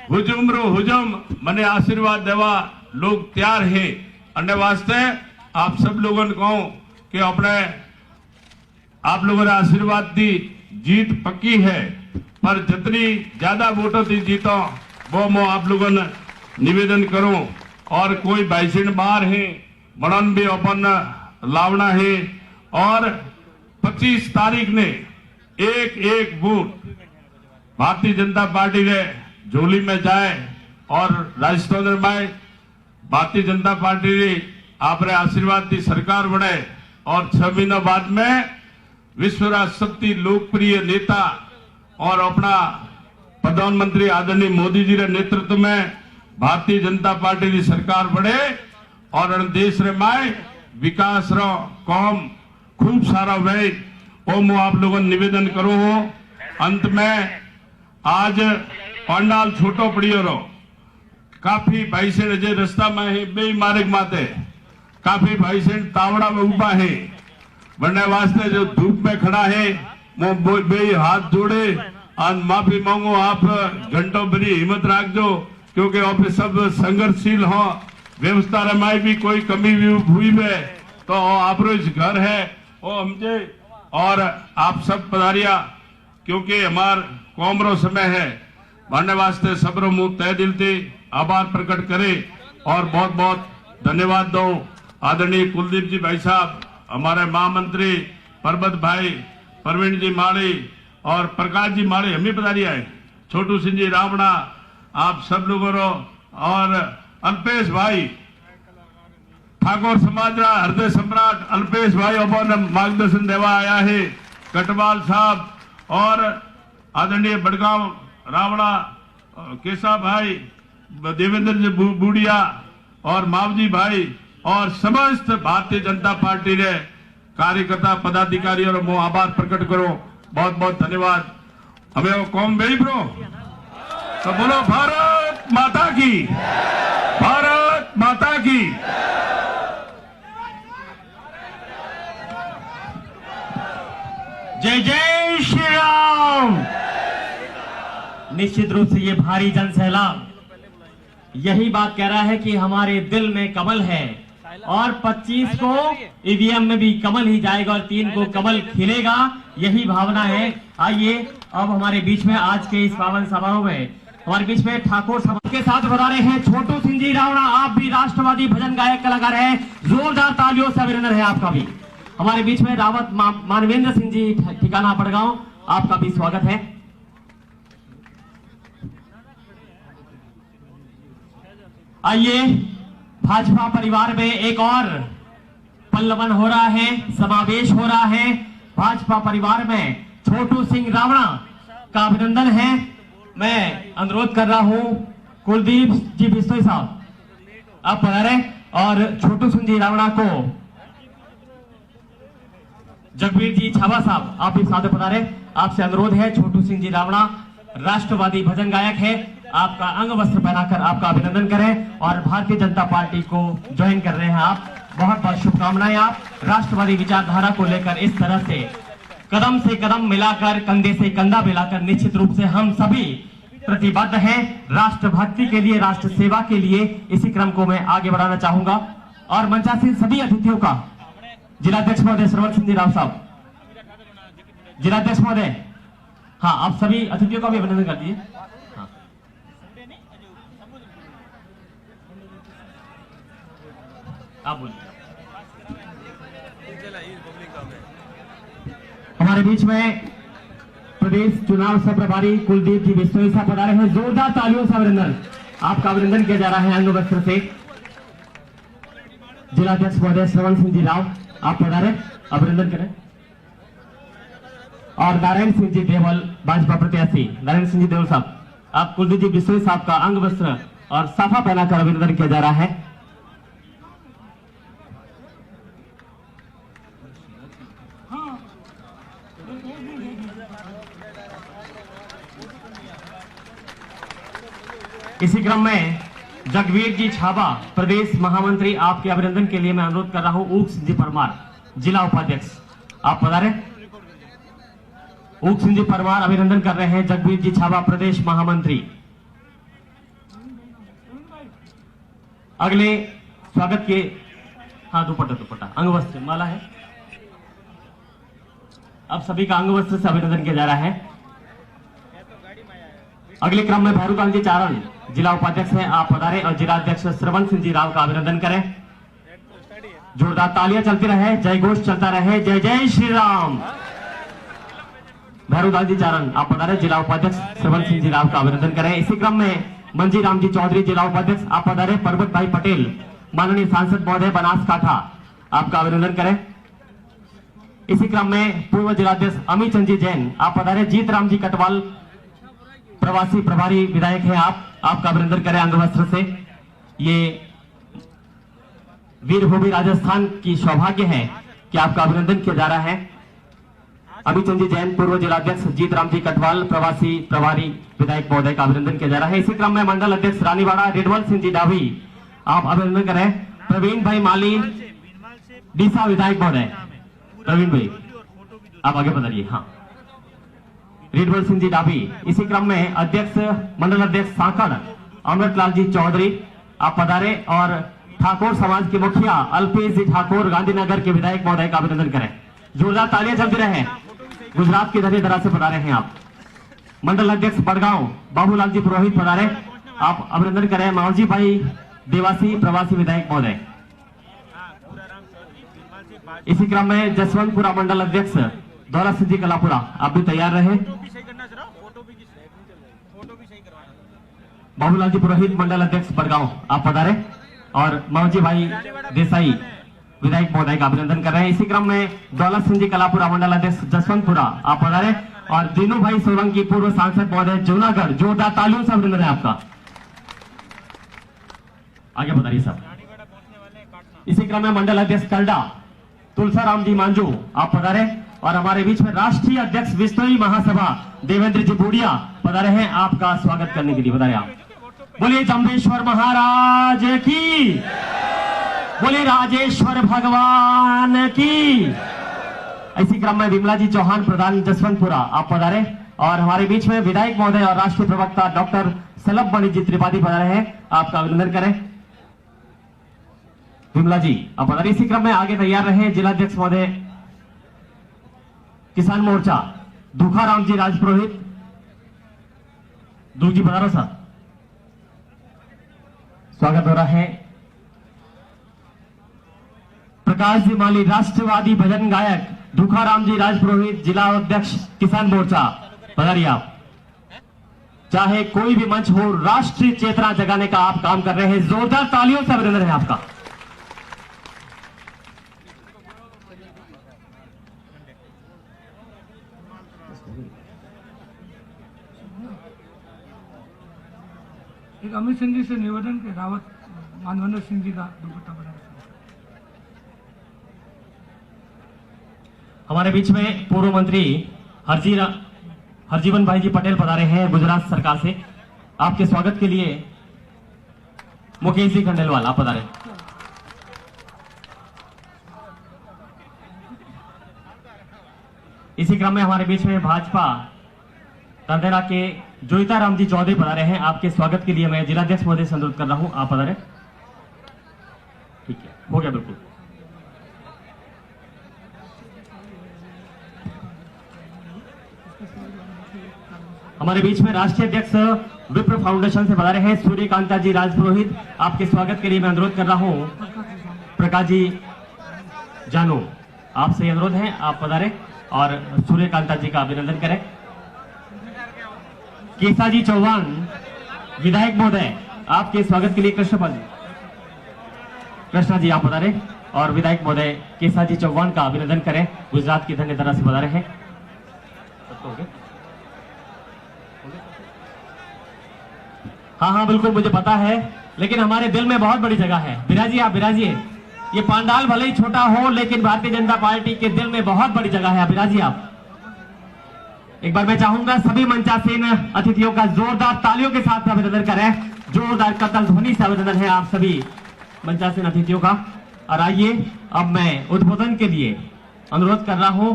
Speaker 1: हुजुम रो हुजुम मने आशीर्वाद देवा लोग तैयार है। अन्य वास्ते आप सब लोगों ने कहूं कि अपने आप लोगों ने आशीर्वाद दी, जीत पक्की है, पर जितनी ज्यादा वोटों से जीतो वो मैं आप लोगों ने निवेदन करूं और कोई भाईसेन बाहर है बनन भी अपन लावना है और 25 तारीख ने एक वोट भारतीय जनता पार्टी के झोली में जाए और राजस्थान में भारतीय जनता पार्टी ने आप आशीर्वाद की सरकार बने और 6 महीनों बाद में विश्व सबसे लोकप्रिय नेता और अपना प्रधानमंत्री आदरणीय मोदी जी के नेतृत्व में भारतीय जनता पार्टी की सरकार बने और देश रे में विकास रो कौम खूब सारा वे वो मैं आप लोगों ने निवेदन करूं। अंत में आज पंडाल छोटो पड़ियो रो काफी भाई से जे रास्ता में है बे मार्ग माते काफी भाईसेंट तावड़ा में उबा है, बनने वास्ते जो धूप में खड़ा है वो बे हाथ जोड़े और माफी मांगो। आप घंटों भरी हिम्मत रख दो, क्योंकि ऑफिस सब संघर्षशील हो, व्यवस्था रमाई भी कोई कमी भी हुई है तो आप घर है वो हमसे और आप सब पधारिया, क्योंकि हमार कोमरो समय है। बनने वास्ते सबरो मुंह तय दिल से आभार प्रकट करे और बहुत बहुत धन्यवाद दो आदरणीय कुलदीप जी भाई साहब, हमारे महामंत्री परबत भाई, प्रवीण जी माली और प्रकाश जी माली हम भी पधारिया है, छोटू सिंह जी रावणा, आप सब लोगों और अल्पेश भाई ठाकुर समाज हृदय सम्राट अल्पेश भाई और मार्गदर्शन देवा आया है, कटवाल साहब और आदरणीय बड़गांव रावणा केशा भाई, देवेंद्र जी बूढ़िया और मावजी भाई और समस्त भारतीय जनता पार्टी रे कार्यकर्ता पदाधिकारी और मो आभार प्रकट करो, बहुत बहुत धन्यवाद। हमें वो कौम बेई ब्रो तो बोलो भारत माता की, भारत माता की।
Speaker 2: जय जय श्री राम। निश्चित रूप से ये भारी जन सैलाब यही बात कह रहा है कि हमारे दिल में कमल है और 25 को ईवीएम में भी कमल ही जाएगा और 3 को कमल खिलेगा, यही भावना है। आइए अब हमारे बीच में आज के इस पावन समारोह में हमारे बीच में ठाकुर समाज के साथ बता रहे हैं छोटू सिंह जी रावणा, आप भी राष्ट्रवादी भजन गायक कलाकार हैं, जोरदार तालियों से अभिनंदन है आपका भी। हमारे बीच में रावत मानवेंद्र सिंह जी ठिकाना बड़गांव, आपका भी स्वागत है। आइए भाजपा परिवार में एक और पल्लवन हो रहा है, समावेश हो रहा है। भाजपा परिवार में छोटू सिंह रावणा का अभिनंदन है। मैं अनुरोध कर रहा हूं कुलदीप जी बिश्नोई साहब आप पधारे और छोटू सिंह जी रावणा को जगबीर जी छावा साहब आप भी साथ पधारे। आपसे अनुरोध है, छोटू सिंह जी रावणा राष्ट्रवादी भजन गायक है, आपका अंग वस्त्र पहनाकर आपका अभिनंदन करें और भारतीय जनता पार्टी को ज्वाइन कर रहे हैं आप। बहुत बहुत शुभकामनाएं। आप राष्ट्रवादी विचारधारा को लेकर इस तरह से कदम मिलाकर, कंधे से कंधा मिलाकर निश्चित रूप से हम सभी प्रतिबद्ध हैं राष्ट्रभक्ति के लिए, राष्ट्र सेवा के लिए। इसी क्रम को मैं आगे बढ़ाना चाहूंगा और मंचासीन सभी अतिथियों का जिलाध्यक्ष महोदय श्रवण सिंह जी राव साहब, जिलाध्यक्ष महोदय, हाँ आप सभी अतिथियों का भी अभिनंदन कर दीजिए। हाँ। आप बोलिए। हमारे बीच में प्रदेश चुनाव सह प्रभारी कुलदीप जी बिश्नोई साहब पधारे हैं, जोरदार तालियों से अभिनंदन, आपका अभिनंदन किया जा रहा है अंग वस्त्र से। जिलाध्यक्ष महोदय श्रवण सिंह जी राव आप पधारे, अभिनंदन करें। और नारायण सिंह जी देवल भाजपा प्रत्याशी नारायण सिंह जी देवल साहब, आप कुलदीप जी बिश्नोई साहब का अंग वस्त्र और साफा पहनाकर अभिनंदन किया जा रहा है। इसी क्रम में जगबीर जी छाबा प्रदेश महामंत्री, आपके अभिनंदन के लिए मैं अनुरोध कर रहा हूं ऊक सिंह जी परमार जिला उपाध्यक्ष, आप पधारे। ऊक सिंह जी परमार अभिनंदन कर रहे हैं जगबीर जी छाबा प्रदेश महामंत्री। अगले स्वागत के, हाँ दुपट्टा अंग वस्त्र माला है, अब सभी का अंग वस्त्र से अभिनंदन किया जा रहा है। अगले क्रम में भैरूलाल जी चारण जिला उपाध्यक्ष हैं, आप पधारे और जिलाध्यक्ष श्रवण सिंह जी राव का अभिनंदन करें। जोरदार तालियां चलती रहे, जय घोष चलता रहे, जय जय श्री राम। भैरूलाल जी चारण आप पधारे, जिला उपाध्यक्ष श्रवण सिंह जी राव का अभिनंदन करें। इसी क्रम में मंजी राम जी चौधरी जिला उपाध्यक्ष आप पधारे, परबत भाई पटेल माननीय सांसद महोदय बनासकाठा आपका अभिनंदन करें। इसी क्रम में पूर्व जिलाध्यक्ष अमित चंद जी जैन आप पधारे, जीत राम जी कटवाल प्रवासी प्रभारी विधायक हैं, आपका अभिनंदन करें अंग वस्त्र से। ये वीरभूमि राजस्थान की सौभाग्य है कि आपका अभिनंदन किया जा रहा है। अमित चंद जी जैन पूर्व जिलाध्यक्ष, जीत राम जी कटवाल प्रवासी प्रभारी विधायक महोदय का अभिनंदन किया जा रहा है। इसी क्रम में मंडल अध्यक्ष रानीवाड़ा रिडवल सिंह जी डाभी आप अभिनंदन करें। प्रवीण भाई माली डीसा विधायक महोदय प्रवीण भाई आप आगे बताइए। हाँ, रीडबल सिंह जी डाबी। इसी क्रम में अध्यक्ष मंडल अध्यक्ष सांकड़ अमृतलाल जी चौधरी आप पधारे और ठाकुर समाज के मुखिया अल्पेश जी ठाकुर गांधीनगर के विधायक महोदय का अभिनंदन करें। जोरदार तालियां चलती रहे। गुजरात की धनी धरा से पधारे हैं आप। मंडल अध्यक्ष बड़गांव बाबूलाल जी पुरोहित पधारे, आप अभिनंदन करें। मावजी भाई देवासी प्रवासी विधायक महोदय। इसी क्रम में जसवंतपुरा मंडल अध्यक्ष दौलत सिंह जी कलापुरा आप भी तैयार रहे। बाबूलाल जी पुरोहित मंडल अध्यक्ष बड़गांव आप पधारे और मावजी भाई देसाई विधायक महोदय का अभिनंदन कर रहे हैं। इसी क्रम में दौलत सिंह जी कलापुरा मंडल अध्यक्ष जसवंतपुरा आप पधारे और दीनू भाई सोलंकी पूर्व सांसद महोदय जूनागढ़। जोरदार तालियों से अभिनंदन है आपका। आगे बताइए सर। इसी क्रम में मंडल अध्यक्ष करडा तुलसाराम जी मांझू आप पधारे और हमारे बीच में राष्ट्रीय अध्यक्ष विश्नोई महासभा देवेंद्र जी बूढ़िया पधारे हैं, आपका स्वागत करने के लिए पधारे आप। बोलिए जम्बेश्वर महाराज की, बोलिए राजेश्वर भगवान की। इसी क्रम में विमला जी चौहान प्रधान जसवंतपुरा आप पधारे और हमारे बीच में विधायक महोदय और राष्ट्रीय प्रवक्ता डॉक्टर सलभ मणि जी त्रिपाठी पधारे हैं, आपका अभिनंदन करें। विमला जी आप पधारे। इसी क्रम में आगे तैयार रहे जिलाध्यक्ष महोदय किसान मोर्चा दुखाराम जी राजपुरोहित। दूर जी पधारो सर, स्वागत हो रहा है। प्रकाश जी माली राष्ट्रवादी भजन गायक दुखाराम जी राजपुरोहित जिला अध्यक्ष किसान मोर्चा पधारिए आप। चाहे कोई भी मंच हो, राष्ट्रीय चेतना जगाने का आप काम कर रहे हैं। जोरदार तालियों से अभिनंदन है आपका।
Speaker 3: एक अमित सिंह जी से निवेदन के रावत मानवेंद्र सिंह जी का दुपट्टा बना।
Speaker 2: हमारे बीच में पूर्व मंत्री हरजीवन भाई जी पटेल पधारे हैं गुजरात सरकार से, आपके स्वागत के लिए मुकेश जी खंडेलवाल आप पधारे। इसी क्रम में हमारे बीच में भाजपा तंदेरा के जोईताराम जी चौधरी पधारे हैं, आपके स्वागत के लिए मैं जिलाध्यक्ष महोदय से अनुरोध कर रहा हूं, आप पधारे। ठीक है, हो गया बिल्कुल। हमारे बीच में राष्ट्रीय अध्यक्ष विप्र फाउंडेशन से पधारे हैं सूर्यकांता जी राजपुरोहित, आपके स्वागत के लिए मैं अनुरोध कर रहा हूं। प्रकाश जी जानू आपसे अनुरोध है, आप पधारे और सूर्यकांता जी का अभिनंदन करें। केसाजी चौहान विधायक महोदय आपके स्वागत के लिए कृष्णा जी आप पधारे और विधायक महोदय केसाजी चौहान का अभिनंदन करें, गुजरात की धन्य धरा से पधारे हैं। हाँ बिल्कुल मुझे पता है, लेकिन हमारे दिल में बहुत बड़ी जगह है। बिराजिए आप, बिराजिए। ये पांडाल भले ही छोटा हो, लेकिन भारतीय जनता पार्टी के दिल में बहुत बड़ी जगह है। बिराजिए आप। एक बार मैं चाहूंगा सभी मंचासीन अतिथियों का जोरदार तालियों के साथ अभिनंदन करें। जोरदार कतल ध्वनि से अभिनंदन है आप सभी मंचासीन अतिथियों का। और आइए अब मैं उद्बोधन के लिए अनुरोध कर रहा हूं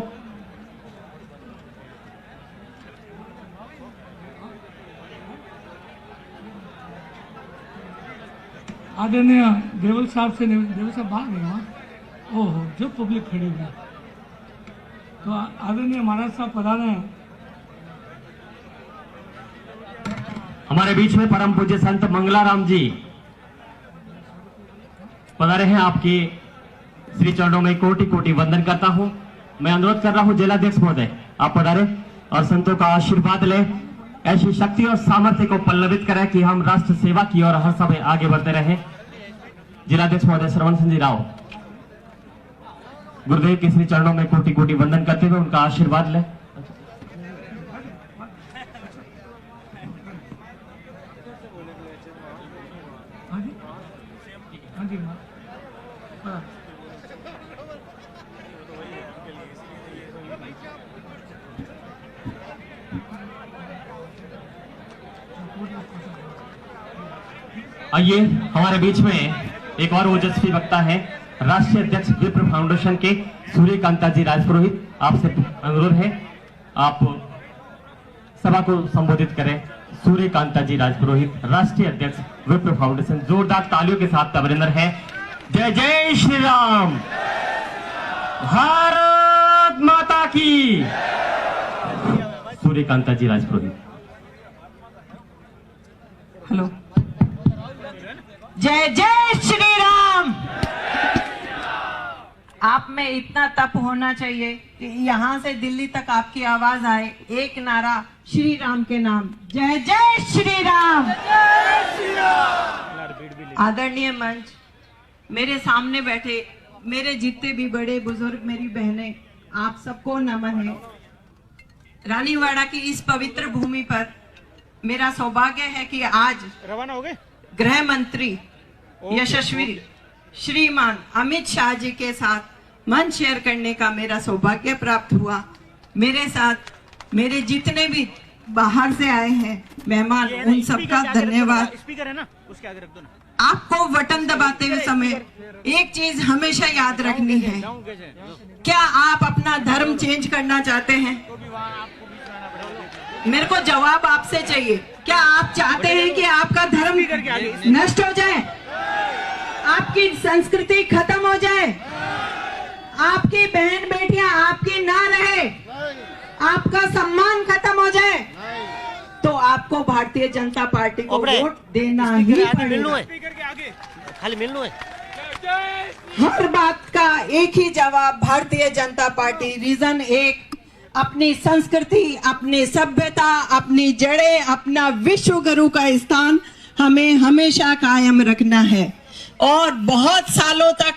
Speaker 3: आदरणीय देवल साहब से। देवल साहब बाहर गए वहाँ, ओहो जो पब्लिक खड़ी हुई, तो आदरणीय महाराज साहब पधारे हैं।
Speaker 2: हमारे बीच में परम पूज्य संत मंगलाराम जी पधारे हैं, आपके श्री चरणों में कोटि कोटि वंदन करता हूं। मैं अनुरोध कर रहा हूं जिलाध्यक्ष महोदय आप पधारे और संतों का आशीर्वाद ले, ऐसी शक्ति और सामर्थ्य को पल्लवित करें कि हम राष्ट्र सेवा की और हर समय आगे बढ़ते रहें। जिलाध्यक्ष महोदय श्रवण सिंह जी राव गुरुदेव के श्री चरणों में कोटि कोटि वंदन करते हुए उनका आशीर्वाद लें। आइए हमारे बीच में एक और ओजस्वी वक्ता है राष्ट्रीय अध्यक्ष विप्र फाउंडेशन के सूर्यकांता जी राजपुरोहित, आपसे अनुरोध है आप सभा को संबोधित करें। सूर्यकांता जी राजपुरोहित, राष्ट्रीय अध्यक्ष विप्र फाउंडेशन, जोरदार तालियों के साथ अभिनंदन है। जय जय श्री राम, भारत माता की। सूर्यकांता जी राजपुरोहित।
Speaker 4: हेलो, जय जय श्री राम। आप में इतना तप होना चाहिए कि यहाँ से दिल्ली तक आपकी आवाज आए, एक नारा श्री राम के नाम, जय जय श्री राम। आदरणीय मंच, मेरे सामने बैठे मेरे जितने भी बड़े बुजुर्ग, मेरी बहनें, आप सबको नमन है। रानीवाड़ा की इस पवित्र भूमि पर मेरा सौभाग्य है कि आज
Speaker 5: रवाना हो गए
Speaker 4: गृह मंत्री यशस्वी श्रीमान अमित शाह जी के साथ मंच शेयर करने का मेरा सौभाग्य प्राप्त हुआ। मेरे साथ मेरे जितने भी बाहर से आए हैं मेहमान, उन सबका धन्यवाद।
Speaker 5: स्पीकर है ना, उसके आगे रख दो ना।
Speaker 4: आपको बटन दबाते हुए समय एक चीज हमेशा याद रखनी है, क्या आप अपना धर्म चेंज करना चाहते हैं? मेरे को जवाब आपसे चाहिए। क्या आप चाहते हैं कि आपका धर्म नष्ट हो जाए, आपकी संस्कृति खत्म हो जाए, आपकी बहन बेटियां आपकी ना रहे, आपका सम्मान खत्म हो जाए? तो आपको भारतीय जनता पार्टी को वोट देना ही पड़ेगा।
Speaker 5: खाली मिलनो है।
Speaker 4: हर बात का एक ही जवाब, भारतीय जनता पार्टी। रीजन एक, अपनी संस्कृति, अपनी सभ्यता, अपनी जड़ें, अपना विश्व गुरु का स्थान हमें हमेशा कायम रखना है। और बहुत सालों तक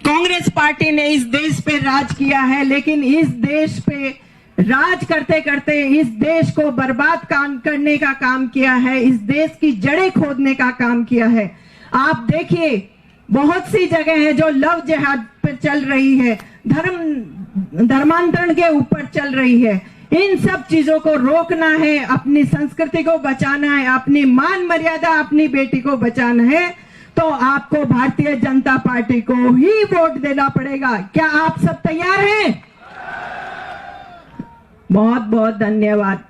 Speaker 4: कांग्रेस पार्टी ने इस देश पे राज किया है, लेकिन इस देश पे राज करते करते इस देश को बर्बाद करने का काम किया है, इस देश की जड़ें खोदने का काम किया है। आप देखिए, बहुत सी जगह है जो लव जिहाद पर चल रही है, धर्मांतरण के ऊपर चल रही है। इन सब चीजों को रोकना है, अपनी संस्कृति को बचाना है, अपनी मान मर्यादा अपनी बेटी को बचाना है, तो आपको भारतीय जनता पार्टी को ही वोट देना पड़ेगा। क्या आप सब तैयार हैं? बहुत बहुत धन्यवाद।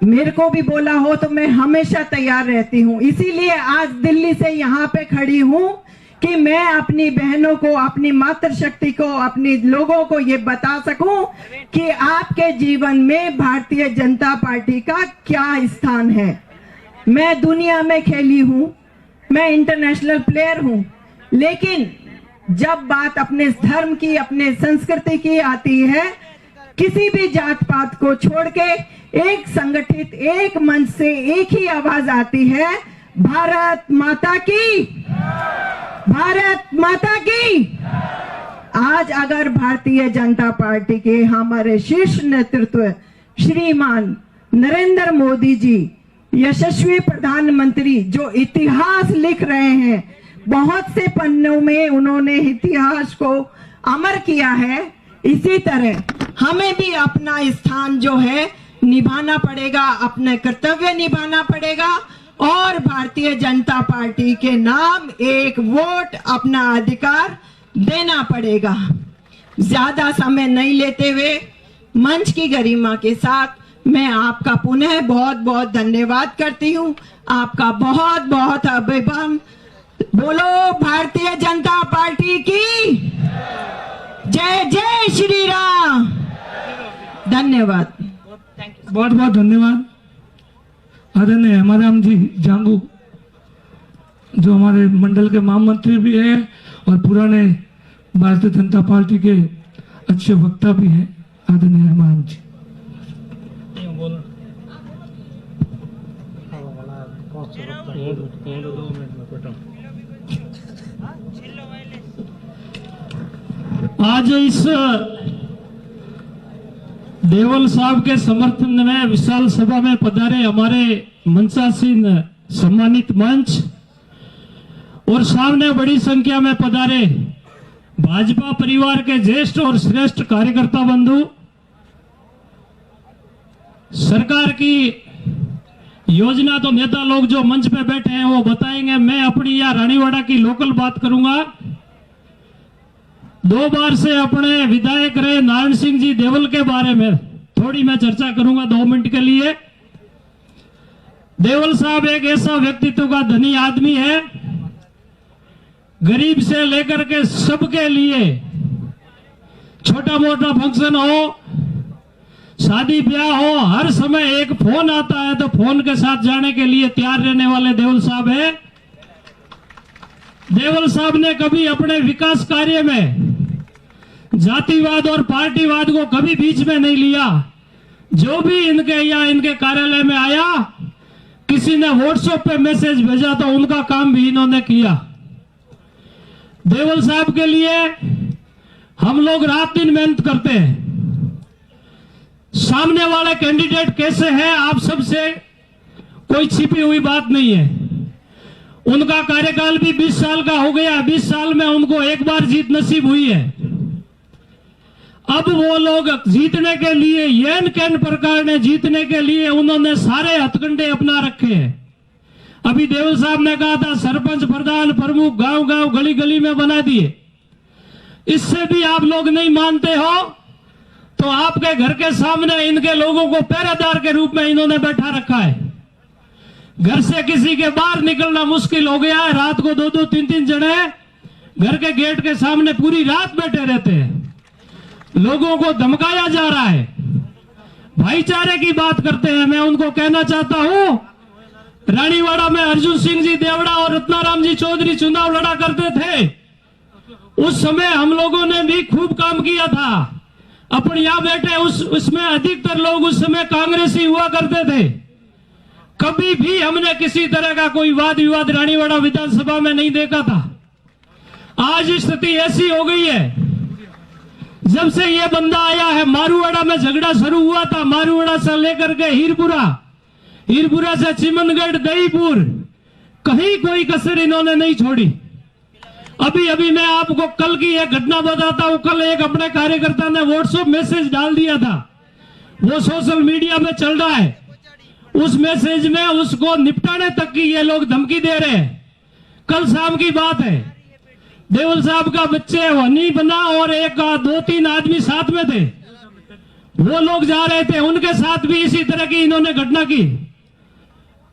Speaker 4: मेरे को भी बोला हो तो मैं हमेशा तैयार रहती हूँ, इसीलिए आज दिल्ली से यहाँ पे खड़ी हूँ कि मैं अपनी बहनों को, अपनी मातृशक्ति को, अपने लोगों को ये बता सकूं कि आपके जीवन में भारतीय जनता पार्टी का क्या स्थान है। मैं दुनिया में खेली हूँ, मैं इंटरनेशनल प्लेयर हूँ, लेकिन जब बात अपने धर्म की, अपने संस्कृति की आती है, किसी भी जात पात को छोड़ के एक संगठित, एक मंच से एक ही आवाज आती है, भारत माता की, भारत माता की। आज अगर भारतीय जनता पार्टी के हमारे शीर्ष नेतृत्व श्रीमान नरेंद्र मोदी जी, यशस्वी प्रधानमंत्री, जो इतिहास लिख रहे हैं, बहुत से पन्नों में उन्होंने इतिहास को अमर किया है, इसी तरह हमें भी अपना स्थान जो है निभाना पड़ेगा, अपने कर्तव्य निभाना पड़ेगा और भारतीय जनता पार्टी के नाम एक वोट, अपना अधिकार देना पड़ेगा। ज्यादा समय नहीं लेते हुए मंच की गरिमा के साथ मैं आपका पुनः बहुत बहुत धन्यवाद करती हूँ। आपका बहुत बहुत अभिनंदन। बोलो भारतीय जनता पार्टी की जय जय श्री राम। धन्यवाद।
Speaker 3: बहुत बहुत धन्यवाद आदरणीय हेमाराम जी जांगू, जो हमारे मंडल के महामंत्री भी हैं और पुराने भारतीय जनता पार्टी के अच्छे वक्ता भी हैं। आदरणीय हेमाराम जी।
Speaker 6: आज इस देवल साहब के समर्थन में विशाल सभा में पधारे हमारे मंचासीन सम्मानित मंच और सामने बड़ी संख्या में पधारे भाजपा परिवार के ज्येष्ठ और श्रेष्ठ कार्यकर्ता बंधु, सरकार की योजना तो नेता लोग जो मंच पे बैठे हैं वो बताएंगे। मैं अपनी यहाँ रानीवाड़ा की लोकल बात करूंगा। 2 बार से अपने विधायक रहे नारायण सिंह जी देवल के बारे में थोड़ी मैं चर्चा करूंगा 2 मिनट के लिए। देवल साहब एक ऐसा व्यक्तित्व का धनी आदमी है, गरीब से लेकर के सबके लिए, छोटा मोटा फंक्शन हो, शादी ब्याह हो, हर समय एक फोन आता है तो फोन के साथ जाने के लिए तैयार रहने वाले देवल साहब है। देवल साहब ने कभी अपने विकास कार्य में जातिवाद और पार्टीवाद को कभी बीच में नहीं लिया। जो भी इनके या इनके कार्यालय में आया, किसी ने व्हाट्सएप पे मैसेज भेजा तो उनका काम भी इन्होंने किया। देवल साहब के लिए हम लोग रात दिन मेहनत करते हैं। सामने वाला कैंडिडेट कैसे है, आप सबसे कोई छिपी हुई बात नहीं है। उनका कार्यकाल भी 20 साल का हो गया। 20 साल में उनको एक बार जीत नसीब हुई है। अब वो लोग जीतने के लिए, एन केन प्रकार ने जीतने के लिए उन्होंने सारे हथकंडे अपना रखे हैं। अभी देवल साहब ने कहा था सरपंच, प्रधान, प्रमुख गांव गांव गली गली में बना दिए। इससे भी आप लोग नहीं मानते हो तो आपके घर के सामने इनके लोगों को पहरेदार के रूप में इन्होंने बैठा रखा है। घर से किसी के बाहर निकलना मुश्किल हो गया है। रात को 2-2, 3-3 जने घर के गेट के सामने पूरी रात बैठे रहते हैं। लोगों को धमकाया जा रहा है। भाईचारे की बात करते हैं। मैं उनको कहना चाहता हूं, रानीवाड़ा में अर्जुन सिंह जी देवड़ा और रत्नाराम जी चौधरी चुनाव लड़ा करते थे। उस समय हम लोगों ने भी खूब काम किया था। अपन यहां बैठे उसमें अधिकतर लोग उस समय कांग्रेसी हुआ करते थे। कभी भी हमने किसी तरह का कोई वाद विवाद रानीवाड़ा विधानसभा में नहीं देखा था। आज स्थिति ऐसी हो गई है, जब से ये बंदा आया है, मारूवाड़ा में झगड़ा शुरू हुआ था। मारूवाड़ा से लेकर के हीरपुरा से चिमनगढ़, दहीपुर, कहीं कोई कसर इन्होंने नहीं छोड़ी। अभी मैं आपको कल की एक घटना बताता हूं। कल एक अपने कार्यकर्ता ने व्हाट्सएप मैसेज डाल दिया था, वो सोशल मीडिया में चल रहा है। उस मैसेज में उसको निपटाने तक की ये लोग धमकी दे रहे हैं। कल शाम की बात है। देवल साहब का बच्चे वनी बना और 2-3 आदमी साथ में थे। वो लोग जा रहे थे, उनके साथ भी इसी तरह की इन्होंने घटना की।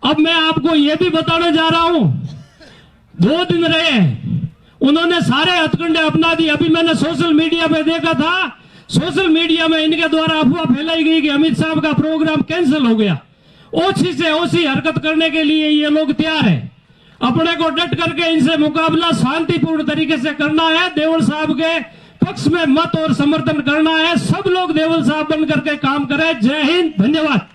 Speaker 6: अब मैं आपको यह भी बताने जा रहा हूं, 2 दिन रहे, उन्होंने सारे हथकंडे अपना दिए। अभी मैंने सोशल मीडिया पे देखा था, सोशल मीडिया में इनके द्वारा अफवाह फैलाई गई कि अमित साहब का प्रोग्राम कैंसिल हो गया। ओछी से ओछी हरकत करने के लिए ये लोग तैयार है। अपने को डट करके इनसे मुकाबला शांतिपूर्ण तरीके से करना है। देवल साहब के पक्ष में मत और समर्थन करना है। सब लोग देवल साहब बन करके काम करें। जय हिंद, धन्यवाद।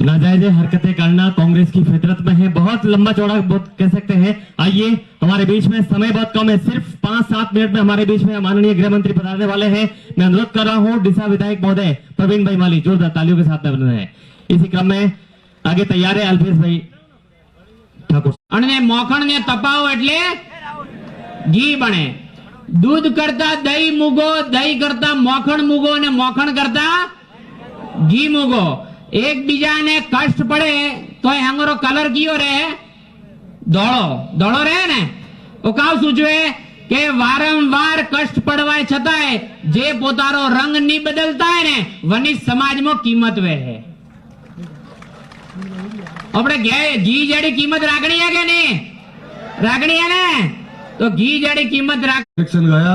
Speaker 2: नाजायज हरकतें करना कांग्रेस की फितरत में है। बहुत लंबा चौड़ा बहुत कह सकते हैं। आइए, हमारे बीच में समय बहुत कम है, सिर्फ 5-7 मिनट में हमारे बीच में माननीय गृह मंत्री पधारने वाले हैं। मैं अनुरोध कर रहा हूं डिसा विधायक महोदय प्रवीण भाई माली जोरदार तालियों के साथ बन रहे हैं। इसी क्रम में आगे तैयार है अल्पेश भाई ठाकुर।
Speaker 7: અને મોખણ ને તપાવો એટલે ઘી બને। દૂધ કરતા દહીં મૂગો, દહીં કરતા મોખણ મૂગો અને મોખણ કરતા ઘી મૂગો। એકબીજાને કષ્ટ પડે તો હંગરો કલર કયો રહે? ધોળો રહે ને। તો કાવ સૂચવે કે વારંવાર કષ્ટ પડવાય છતાંય જે પોતાનો રંગ નહીં બદલતા હે ને વનિજ સમાજમાં કિંમત વે હે। આપણે ઘી જેડી કિંમત રાખણી है કે नहीं? રાખણી है ने? तो घी जेडी कीमत राख।
Speaker 8: इलेक्शन गया,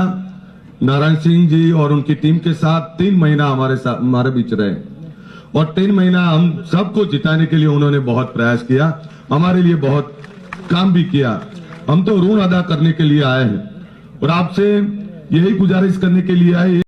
Speaker 8: नारायण सिंह जी और उनकी टीम के साथ 3 महीना हमारे बीच रहे और 3 महीना हम सबको जिताने के लिए उन्होंने बहुत प्रयास किया, हमारे लिए बहुत काम भी किया। हम तो ऋण अदा करने के लिए आए हैं और आपसे यही गुजारिश करने के लिए आए।